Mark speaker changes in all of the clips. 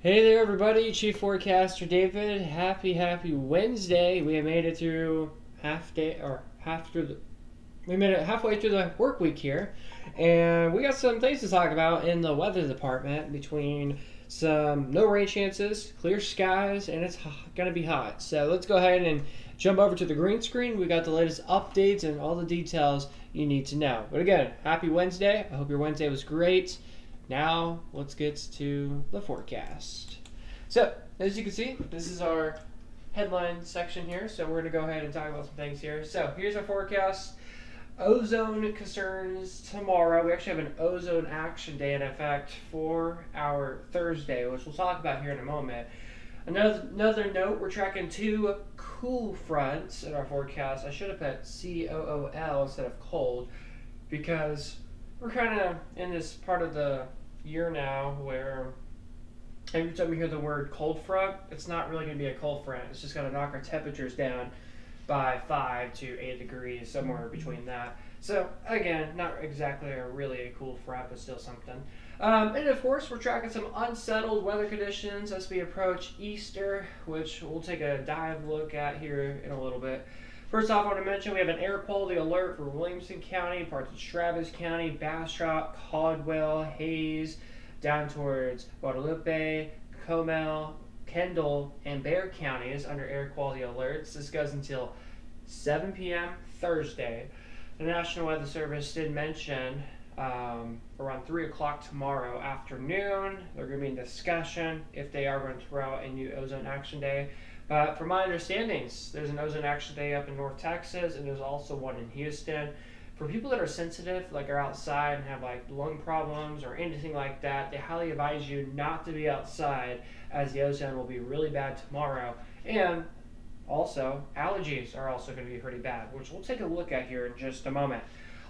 Speaker 1: Hey there, everybody. Chief Forecaster David. Happy Wednesday. We have made it through half day or half through the. We made it halfway through the work week here, and we got some things to talk about in the weather department. Between some no rain chances, clear skies, and it's gonna be hot. So let's go ahead and jump over to the green screen. We got the latest updates and all the details you need to know. But again, happy Wednesday. I hope your Wednesday was great. Now, let's get to the forecast. So, as you can see, this is our headline section here. So, we're going to go ahead and talk about some things here. So, here's our forecast. Ozone concerns tomorrow. We actually have an ozone action day in effect for our Thursday, which we'll talk about here in a moment. Another note, we're tracking two cool fronts in our forecast. I should have put COOL instead of cold because we're kind of in this part of the year now where every time you hear the word cold front, it's not really going to be a cold front. It's just going to knock our temperatures down by 5 to 8 degrees, somewhere between that. So, again, not exactly really a cool front, but still something. And of course, we're tracking some unsettled weather conditions as we approach Easter, which we'll take a dive look at here in a little bit. First off, I want to mention we have an air quality alert for Williamson County, parts of Travis County, Bastrop, Caldwell, Hayes, down towards Guadalupe, Comel, Kendall, and Bexar counties under air quality alerts. This goes until 7 p.m. Thursday. The National Weather Service did mention around 3 o'clock tomorrow afternoon, they're going to be in discussion if they are going to throw out a new ozone action day. From my understandings, there's an ozone action day up in North Texas, and there's also one in Houston. For people that are sensitive, like are outside and have like lung problems or anything like that, they highly advise you not to be outside as the ozone will be really bad tomorrow. And also, allergies are also going to be pretty bad, which we'll take a look at here in just a moment.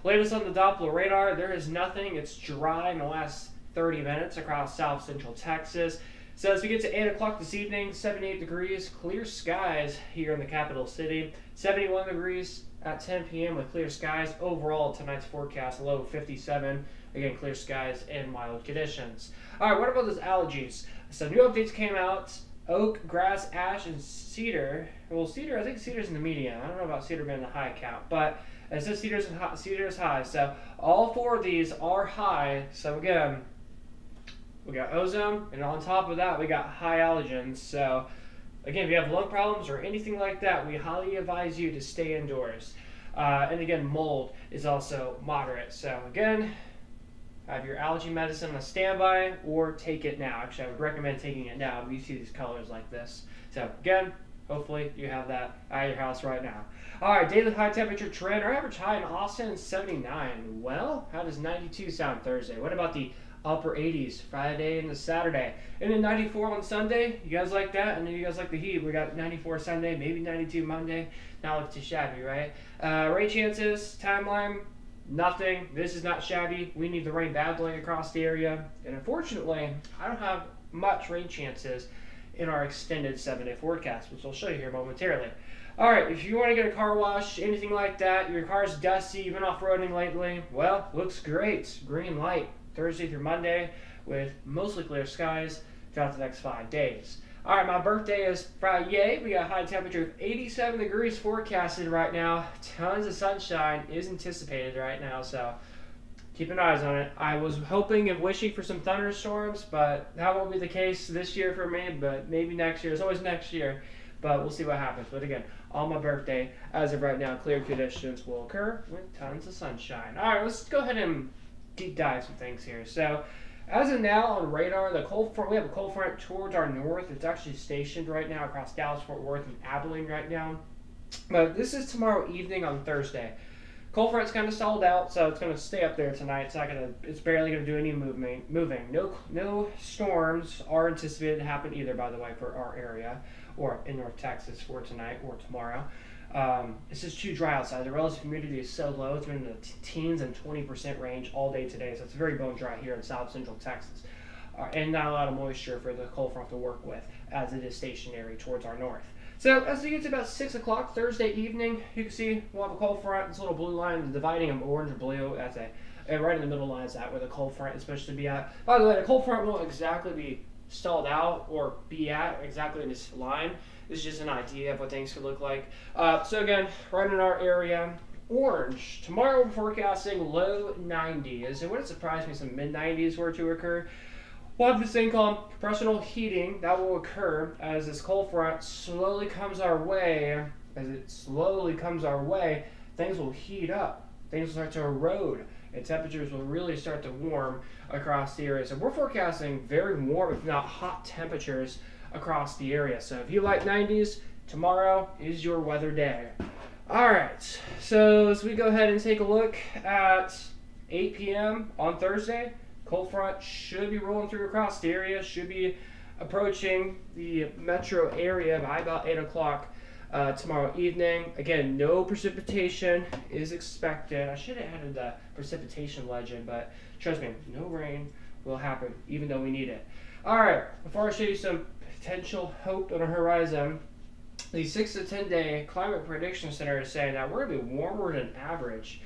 Speaker 1: Latest on the Doppler radar, there is nothing. It's dry in the last 30 minutes across south central Texas. So as we get to 8 o'clock this evening, 78 degrees, clear skies here in the capital city. 71 degrees at 10 p.m. with clear skies. Overall, tonight's forecast, a low of 57. Again, clear skies and mild conditions. All right, what about those allergies? So new updates came out. Oak, grass, ash, and cedar. Well, cedar, I think cedar's in the median. I don't know about cedar being the high count, but it says cedar's high. So all four of these are high. So again, we got ozone, and on top of that, we got high allergens. So, again, if you have lung problems or anything like that, we highly advise you to stay indoors. And again, mold is also moderate. So, again, have your allergy medicine on standby or take it now. Actually, I would recommend taking it now if you see these colors like this. So, again, hopefully you have that at your house right now. All right, daily high temperature trend. Our average high in Austin is 79. Well, how does 92 sound Thursday? What about the upper 80s Friday and the Saturday, and then 94 on Sunday? You guys like that? And then you guys like the heat. We got 94 Sunday, maybe 92 Monday. Not look too shabby, right? Rain chances, timeline, nothing. This is not shabby. We need the rain badly across the area, and unfortunately, I don't have much rain chances in our extended 7-day forecast, which I'll show you here momentarily. All right, if you want to get a car wash, anything like that, your car's dusty, you've been off-roading lately, well, looks great. Green light Thursday through Monday with mostly clear skies throughout the next 5 days. All right, my birthday is Friday. We got a high temperature of 87 degrees forecasted right now. Tons of sunshine is anticipated right now, so keep an eye on it. I was hoping and wishing for some thunderstorms, but that won't be the case this year for me, but maybe next year. It's always next year, but we'll see what happens. But again, on my birthday, as of right now, clear conditions will occur with tons of sunshine. All right, let's go ahead and deep dive some things here. So, as of now on radar, the cold front, we have a cold front towards our north. It's actually stationed right now across Dallas, Fort Worth, and Abilene right now. But this is tomorrow evening on Thursday. Cold front's kind of stalled out, so it's going to stay up there tonight. It's barely going to do any moving. No storms are anticipated to happen either, by the way, for our area or in North Texas for tonight or tomorrow. It's just too dry outside. The relative humidity is so low. It's been in the teens and 20% range all day today, so it's very bone dry here in south central Texas. And not a lot of moisture for the cold front to work with as it is stationary towards our north. So as we get to about 6 o'clock Thursday evening, you can see we'll have a cold front. This little blue line dividing them orange and blue. And right in the middle line is that where the cold front is supposed to be at. By the way, the cold front won't exactly be stalled out or be at exactly in this line. This is just an idea of what things could look like. So again, right in our area, orange. Tomorrow we're forecasting low 90s. It wouldn't surprise me if some mid 90s were to occur. We'll have this thing called professional heating that will occur as this cold front slowly comes our way. As it slowly comes our way, things will heat up. Things will start to erode, and temperatures will really start to warm across the area. So we're forecasting very warm, if not hot temperatures across the area. So if you like 90s, tomorrow is your weather day. All right, so as we go ahead and take a look at 8 p.m. on Thursday, cold front should be rolling through across the area, should be approaching the metro area by about 8 o'clock tomorrow evening. Again, no precipitation is expected. I should have added the precipitation legend, but trust me, no rain will happen, even though we need it. All right, before I show you some potential hope on the horizon, the 6 to 10 day climate prediction center is saying that we're going to be warmer than average.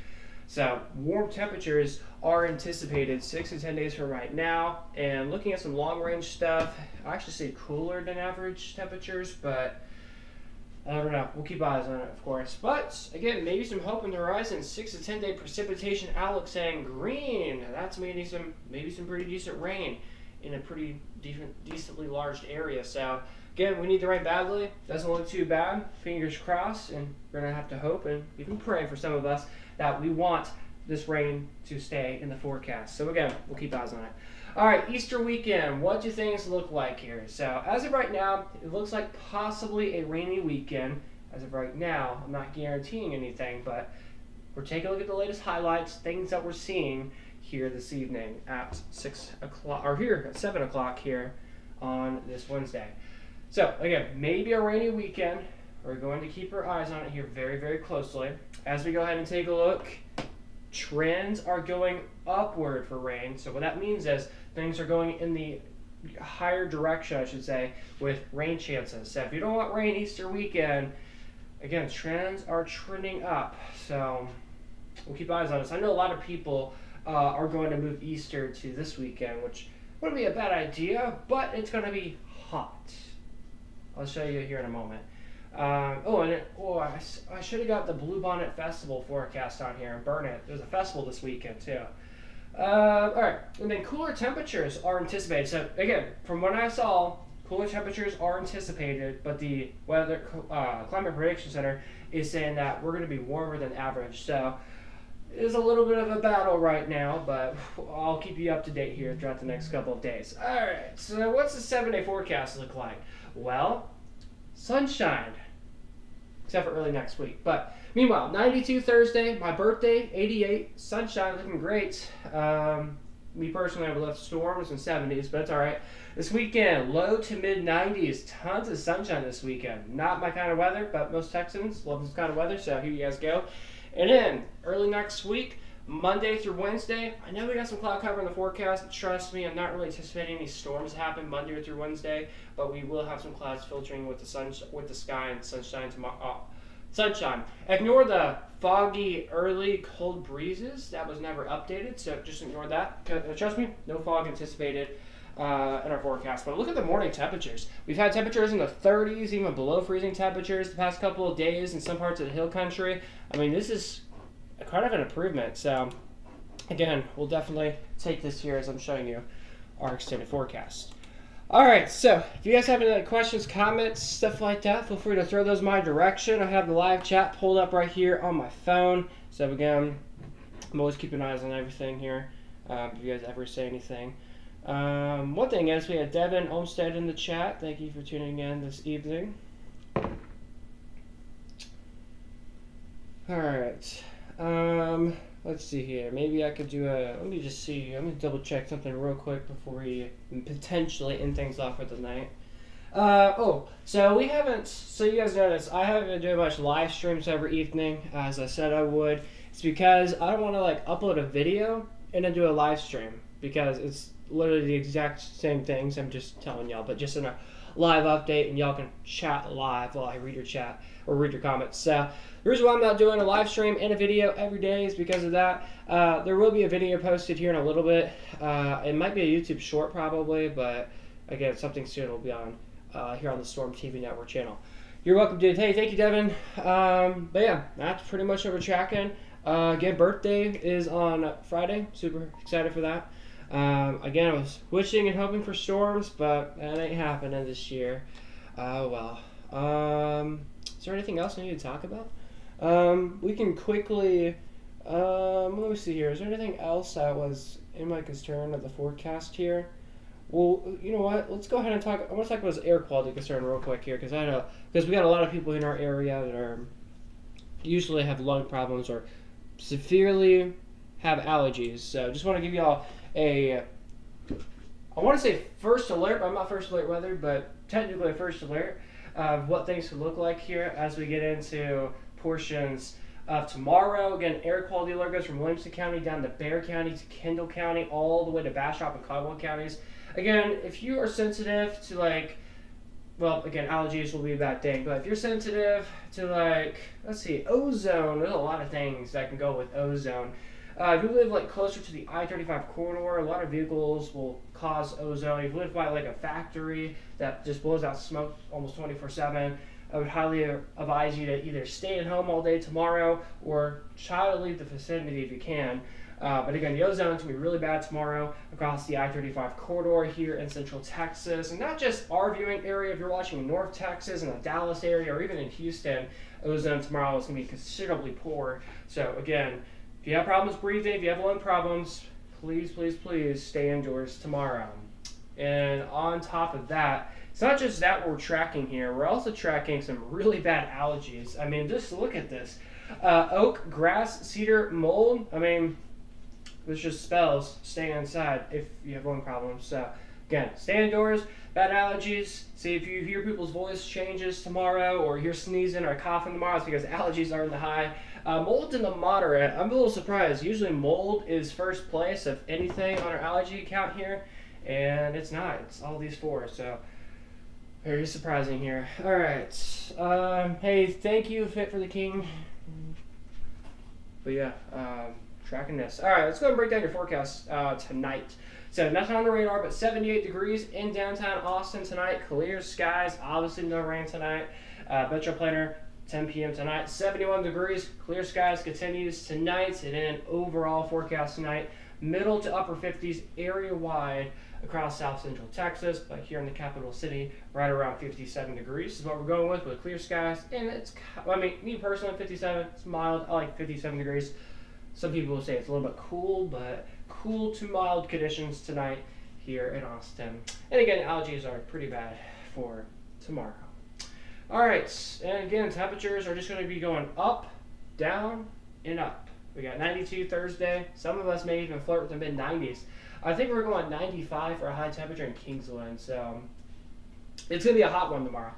Speaker 1: So warm temperatures are anticipated 6 to 10 days from right now. And looking at some long range stuff, I actually say cooler than average temperatures, but I don't know. We'll keep eyes on it, of course. But again, maybe some hope on the horizon. 6 to 10 day precipitation outlook saying green. That's maybe some pretty decent rain in a pretty decently large area. So again, we need the rain badly. Doesn't look too bad. Fingers crossed, and we're gonna have to hope and even pray for some of us that we want this rain to stay in the forecast. So again, we'll keep eyes on it. All right, Easter weekend. What do things look like here? So as of right now, it looks like possibly a rainy weekend. As of right now, I'm not guaranteeing anything, but we're taking a look at the latest highlights, things that we're seeing here this evening at 6 o'clock, or here at 7 o'clock here on this Wednesday. So again, maybe a rainy weekend. We're going to keep our eyes on it here very, very closely. As we go ahead and take a look, trends are going upward for rain. So what that means is things are going in the higher direction, I should say, with rain chances. So if you don't want rain Easter weekend, again, trends are trending up. So we'll keep eyes on this. I know a lot of people are going to move Easter to this weekend, which wouldn't be a bad idea, but it's going to be hot. I'll show you here in a moment. I should have got the Bluebonnet Festival forecast on here and burn it. There's a festival this weekend too. All right, and then cooler temperatures are anticipated. So again, from what I saw, cooler temperatures are anticipated, but the Climate Prediction Center is saying that we're going to be warmer than average. So it is a little bit of a battle right now, but I'll keep you up to date here throughout the next couple of days. All right, so what's the 7-day forecast look like? Well, sunshine, except for early next week. But meanwhile, 92 Thursday, my birthday, 88, sunshine, looking great. Me personally, I would love storms and 70s, but it's all right. This weekend, low to mid 90s, tons of sunshine this weekend. Not my kind of weather, but most Texans love this kind of weather, so here you guys go. And then early next week, Monday through Wednesday, I know we got some cloud cover in the forecast. Trust me, I'm not really anticipating any storms to happen Monday through Wednesday, but we will have some clouds filtering with the sun, with the sky and sunshine tomorrow. Sunshine. Ignore the foggy, early, cold breezes. That was never updated, so just ignore that. Trust me, no fog anticipated in our forecast. But look at the morning temperatures. We've had temperatures in the 30s, even below freezing temperatures the past couple of days in some parts of the hill country. I mean, this is kind of an improvement. So again, we'll definitely take this here as I'm showing you our extended forecast. All right, so if you guys have any questions, comments, stuff like that, feel free to throw those my direction. I have the live chat pulled up right here on my phone. So again, I'm always keeping eyes on everything here. If you guys ever say anything. One thing is, we had Devin Olmstead in the chat. Thank you for tuning in this evening. All right. Let's see here. Maybe I could do let me just see. I'm going to double check something real quick before we potentially end things off for the night. So we haven't, so you guys noticed, I haven't been doing much live streams every evening, as I said I would. It's because I don't want to upload a video and then do a live stream, because it's literally the exact same things. I'm just telling y'all, but just in a live update, and y'all can chat live while I read your chat or read your comments. So the reason why I'm not doing a live stream and a video every day is because of that. There will be a video posted here in a little bit. It might be a YouTube short probably, but again, something soon will be on here on the Storm TV Network channel. You're welcome, dude. Hey, thank you, Devin. But yeah, that's pretty much what we're tracking. Again, birthday is on Friday. Super excited for that. Again, I was wishing and hoping for storms, but that ain't happening this year. Well. Is there anything else I need to talk about? We can quickly. Let me see here. Is there anything else that was in my concern of the forecast here? Well, you know what? Let's go ahead and talk. I want to talk about this air quality concern real quick here, because we got a lot of people in our area that are usually have lung problems or severely have allergies. So, just want to give y'all I want to say first alert. But I'm not first alert weather, but technically a first alert of what things could look like here as we get into portions of tomorrow. Again, air quality alert goes from Williamson County down to Bexar County to Kendall County, all the way to Bastrop and Caldwell counties. Again, if you are sensitive to again, allergies will be a bad thing, but if you're sensitive to ozone, there's a lot of things that can go with ozone. If you live closer to the I-35 corridor, a lot of vehicles will cause ozone. If you live by a factory that just blows out smoke almost 24/7, I would highly advise you to either stay at home all day tomorrow or try to leave the vicinity if you can. But again, the ozone is going to be really bad tomorrow across the I-35 corridor here in Central Texas, and not just our viewing area. If you're watching in North Texas and the Dallas area or even in Houston, ozone tomorrow is going to be considerably poor. So again, if you have problems breathing, if you have lung problems, please, please, please stay indoors tomorrow. And on top of that, it's not just that we're tracking here. We're also tracking some really bad allergies. I mean, just look at this. Oak, grass, cedar, mold. I mean, this just spells stay inside if you have lung problems. So, again, stay indoors, bad allergies. See if you hear people's voice changes tomorrow or you're sneezing or coughing tomorrow, it's because allergies are in the high. Mold's in the moderate. I'm a little surprised. Usually mold is first place of anything on our allergy count here, and it's not. It's all these four, so very surprising here. All right. Hey, thank you, Fit for the King. But yeah, tracking this. All right, let's go and break down your forecast tonight. So nothing on the radar, but 78 degrees in downtown Austin tonight. Clear skies. Obviously no rain tonight. Metro Planner, 10 p.m. tonight. 71 degrees. Clear skies continues tonight. And then overall forecast tonight, middle to upper 50s area-wide across South Central Texas. But here in the capital city, right around 57 degrees is what we're going with clear skies. And it's, me personally, 57, it's mild. I like 57 degrees. Some people will say it's a little bit cool, but cool to mild conditions tonight here in Austin. And again, allergies are pretty bad for tomorrow. All right, and again, temperatures are just going to be going up, down, and up. We got 92 Thursday. Some of us may even flirt with the mid-90s. I think we're going 95 for a high temperature in Kingsland, so it's going to be a hot one tomorrow.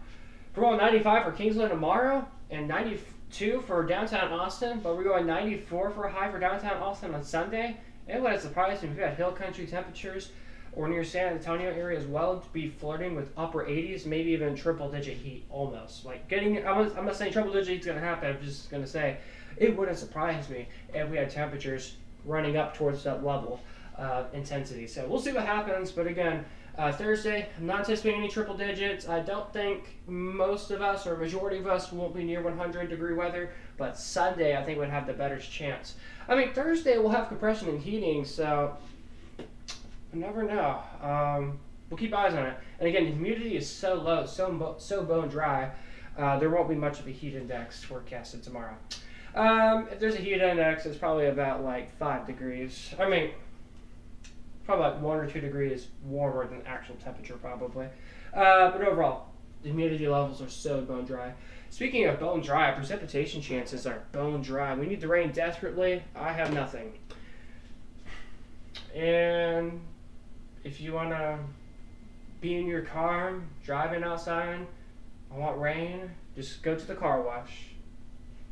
Speaker 1: We're going 95 for Kingsland tomorrow, and 92 for downtown Austin, but we're going 94 for a high for downtown Austin on Sunday. It wouldn't surprise me if we had hill country temperatures or near San Antonio area as well to be flirting with upper 80s, maybe even triple-digit heat almost. I'm not saying triple-digit heat's going to happen. I'm just going to say it wouldn't surprise me if we had temperatures running up towards that level of intensity. So we'll see what happens. But again, Thursday, I'm not anticipating any triple digits. I don't think most of us or majority of us won't be near 100-degree weather. But Sunday, I think would have the better chance. Thursday we'll have compression and heating, so you never know. We'll keep eyes on it. And again, the humidity is so low, so bone dry, there won't be much of a heat index forecasted tomorrow. If there's a heat index, it's probably about 5 degrees. Probably 1 or 2 degrees warmer than actual temperature, probably. But overall, the humidity levels are so bone dry. Speaking of bone dry, precipitation chances are bone dry. We need the rain desperately. I have nothing. And if you want to be in your car, driving outside, I want rain, just go to the car wash.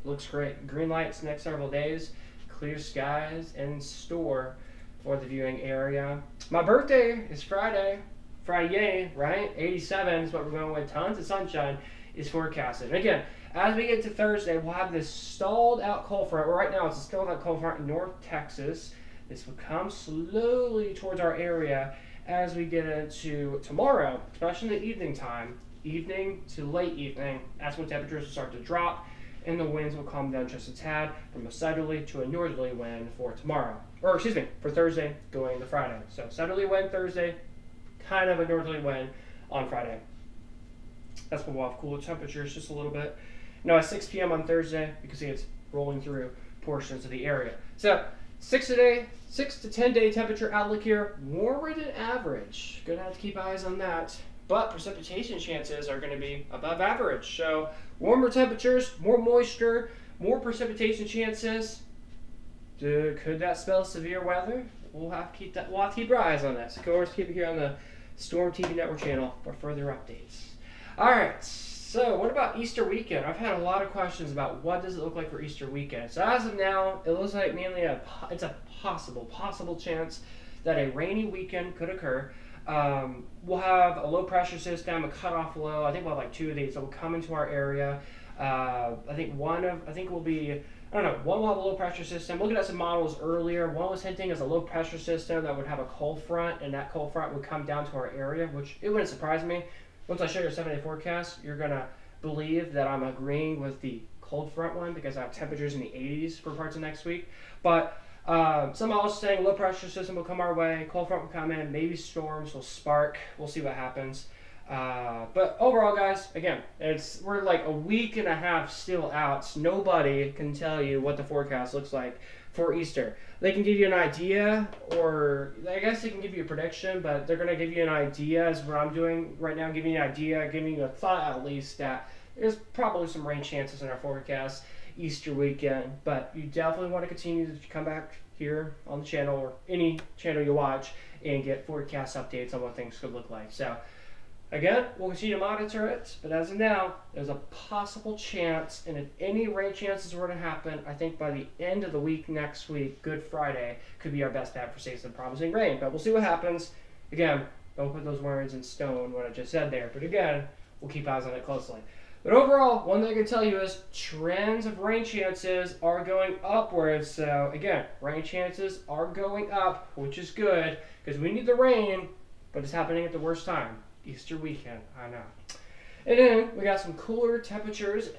Speaker 1: Looks great. Green lights next several days, clear skies in store for the viewing area. My birthday is Friday, right? 87 is what we're going with. Tons of sunshine is forecasted. And again, as we get to Thursday, we'll have this stalled out cold front. Right now, it's a stalled out cold front in North Texas. This will come slowly towards our area as we get into tomorrow, especially in the evening time, evening to late evening, that's when temperatures will start to drop and the winds will calm down just a tad from a southerly to a northerly wind for tomorrow. Or excuse me, for Thursday going to Friday. So southerly wind Thursday, kind of a northerly wind on Friday. That's when we'll have cooler temperatures just a little bit. Now at 6 p.m. on Thursday, you can see it's rolling through portions of the area. So 6 to 10 day temperature outlook here, warmer than average. Gonna have to keep eyes on that. But precipitation chances are going to be above average. So warmer temperatures, more moisture, more precipitation chances. Could that spell severe weather? We'll have to keep our eyes on this. Of course, keep it here on the Storm TV Network channel for further updates. All right. So what about Easter weekend? I've had a lot of questions about what does it look like for Easter weekend. So as of now, it looks like mainly it's a possible chance that a rainy weekend could occur. We'll have a low pressure system, a cutoff low. I think we'll have like 2 of these that will come into our area. I think one will have a low pressure system. Looking at some models earlier, one was hinting as a low pressure system that would have a cold front, and that cold front would come down to our area, which it wouldn't surprise me. Once I show you a 7-day forecast, you're gonna believe that I'm agreeing with the cold front one because I have temperatures in the 80s for parts of next week. But some models saying low pressure system will come our way, cold front will come in, maybe storms will spark. We'll see what happens. But overall, guys, again, we're like a week and a half still out. So nobody can tell you what the forecast looks like for Easter. They can give you an idea, or I guess they can give you a prediction, but they're going to give you an idea, is what I'm doing right now, giving you an idea, giving you a thought at least that there's probably some rain chances in our forecast Easter weekend. But you definitely want to continue to come back here on the channel or any channel you watch and get forecast updates on what things could look like. So again, we'll continue to monitor it, but as of now, there's a possible chance, and if any rain chances were to happen, I think by the end of the week next week, Good Friday, could be our best bet for seeing some promising rain. But we'll see what happens. Again, don't put those words in stone, what I just said there. But again, we'll keep eyes on it closely. But overall, one thing I can tell you is trends of rain chances are going upwards. So again, rain chances are going up, which is good, because we need the rain, but it's happening at the worst time. Easter weekend, I know. And then we got some cooler temperatures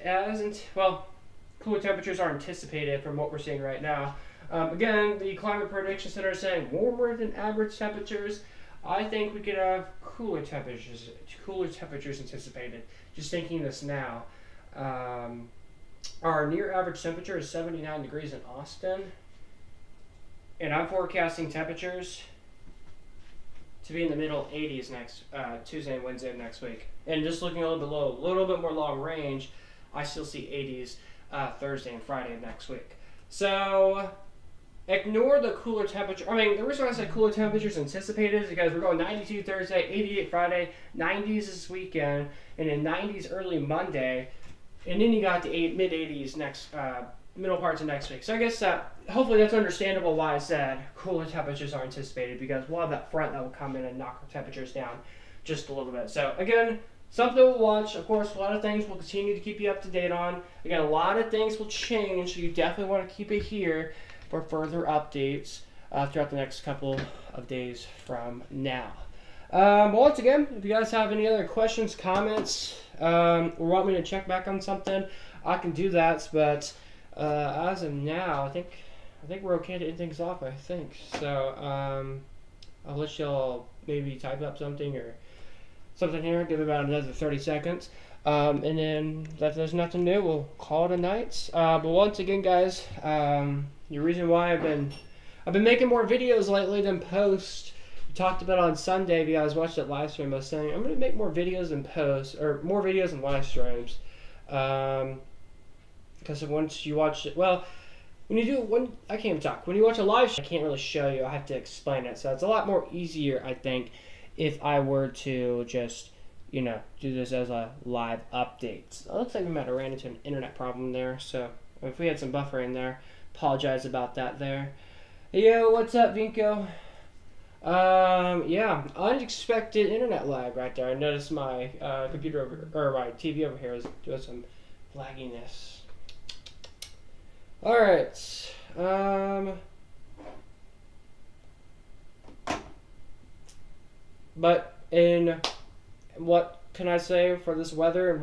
Speaker 1: cooler temperatures are anticipated from what we're seeing right now. Again, the Climate Prediction Center is saying warmer than average temperatures. I think we could have cooler temperatures anticipated. Just thinking this now. Our near average temperature is 79 degrees in Austin. And I'm forecasting temperatures to be in the middle 80s next Tuesday and Wednesday of next week. And just looking a little bit more long range, I still see 80s Thursday and Friday of next week. So ignore the cooler temperature. I mean, the reason why I said cooler temperatures anticipated is because we're going 92 Thursday, 88 Friday, 90s this weekend, and then 90s early Monday, and then you got the mid 80s next middle parts of next week. So I guess hopefully that's understandable why I said cooler temperatures are anticipated, because we'll have that front that will come in and knock our temperatures down just a little bit. So again, something we'll watch. Of course, a lot of things we'll continue to keep you up to date on. Again, a lot of things will change, so you definitely want to keep it here for further updates throughout the next couple of days from now. Once again, if you guys have any other questions, comments, or want me to check back on something, I can do that. But as of now, I think we're okay to end things off. I think so. I'll let y'all maybe type up something or something here. Give it about another 30 seconds. And then if there's nothing new, we'll call it a night. But once again, guys, the reason why I've been making more videos lately than post. We talked about on Sunday. If you guys watched that live stream, I was saying I'm going to make more videos than post, or more videos than live streams. Because once you watch it, well, I can't even talk. When you watch a live stream, I can't really show you. I have to explain it. So it's a lot more easier, I think, if I were to just, do this as a live update. It looks like we might have ran into an internet problem there. So if we had some buffering there, apologize about that there. Yo, what's up, Vinko? Yeah, unexpected internet lag right there. I noticed my computer or my TV over here is doing some lagginess. All right. But in what can I say for this weather? And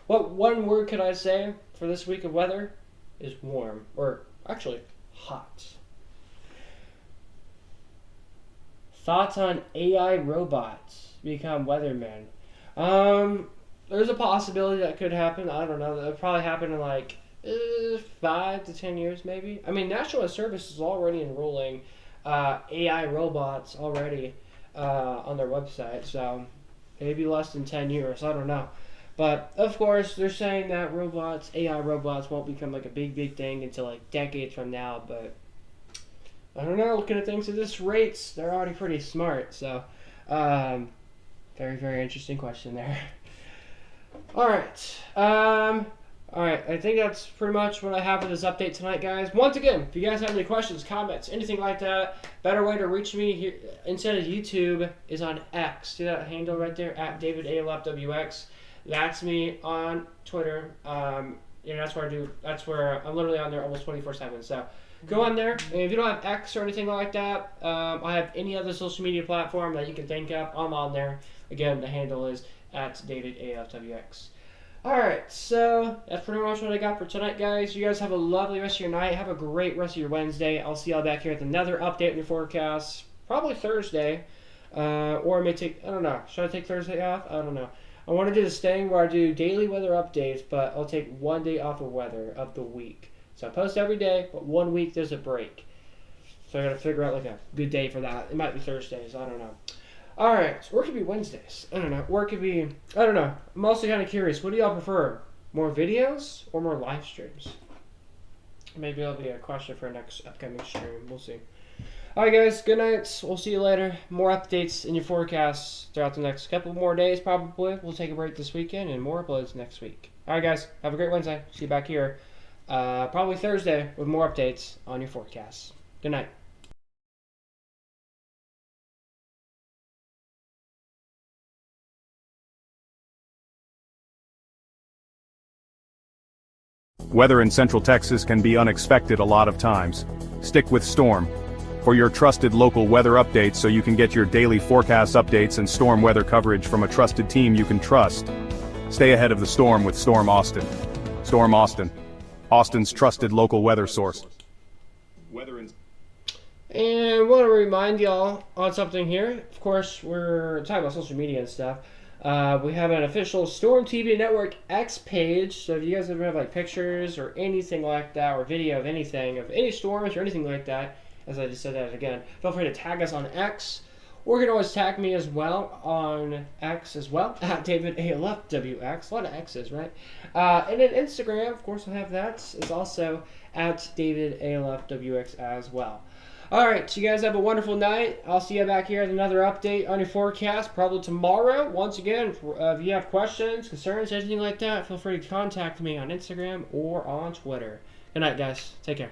Speaker 1: what one word could I say for this week of weather is warm, or actually hot. Thoughts on AI robots become weathermen? There's a possibility that could happen. I don't know. That'll probably happen in like 5 to 10 years, maybe. I mean, National Weather Service is already enrolling AI robots already on their website, so maybe less than 10 years. I don't know. But of course, they're saying that AI robots, won't become like a big thing until like decades from now. But I don't know. Looking at things at this rate, they're already pretty smart. So, very interesting question there. All right. All right. I think that's pretty much what I have for this update tonight, guys. Once again, if you guys have any questions, comments, anything like that, better way to reach me here instead of YouTube is on X. See that handle right there at DavidALFWX. That's me on Twitter. That's where I'm literally on there almost 24/7. So go on there. And if you don't have X or anything like that, I have any other social media platform that you can think of. I'm on there. Again, the handle is at DavidALFWX. Alright, so that's pretty much what I got for tonight, guys. You guys have a lovely rest of your night. Have a great rest of your Wednesday. I'll see y'all back here with another update in your forecast. Probably Thursday. Or I may take, I don't know. Should I take Thursday off? I don't know. I want to do this thing where I do daily weather updates, but I'll take one day off of weather of the week. So I post every day, but 1 week there's a break. So I got to figure out like a good day for that. It might be Thursdays. I don't know. Alright, or it could be Wednesdays. I don't know. Or it could be, I don't know. I'm also kind of curious. What do y'all prefer? More videos or more live streams? Maybe that'll be a question for our next upcoming stream. We'll see. Alright, guys. Good night. We'll see you later. More updates in your forecasts throughout the next couple more days, probably. We'll take a break this weekend and more uploads next week. Alright, guys. Have a great Wednesday. See you back here. Probably Thursday with more updates on your forecasts. Good night.
Speaker 2: Weather in Central Texas can be unexpected a lot of times. Stick with Storm for your trusted local weather updates so you can get your daily forecast updates and storm weather coverage from a trusted team you can trust. Stay ahead of the storm with Storm Austin. Storm Austin, Austin's trusted local weather source.
Speaker 1: And I want to remind y'all on something here. Of course, we're talking about social media and stuff. We have an official Storm TV Network X page, so if you guys ever have like pictures or anything like that, or video of anything, of any storms or anything like that, as I just said that again, feel free to tag us on X, or you can always tag me as well on X as well, at DavidALFWX, a lot of X's, right? And then Instagram, of course I have that, is also at DavidALFWX as well. Alright, so you guys have a wonderful night. I'll see you back here with another update on your forecast, probably tomorrow. Once again, if you have questions, concerns, anything like that, feel free to contact me on Instagram or on Twitter. Good night, guys. Take care.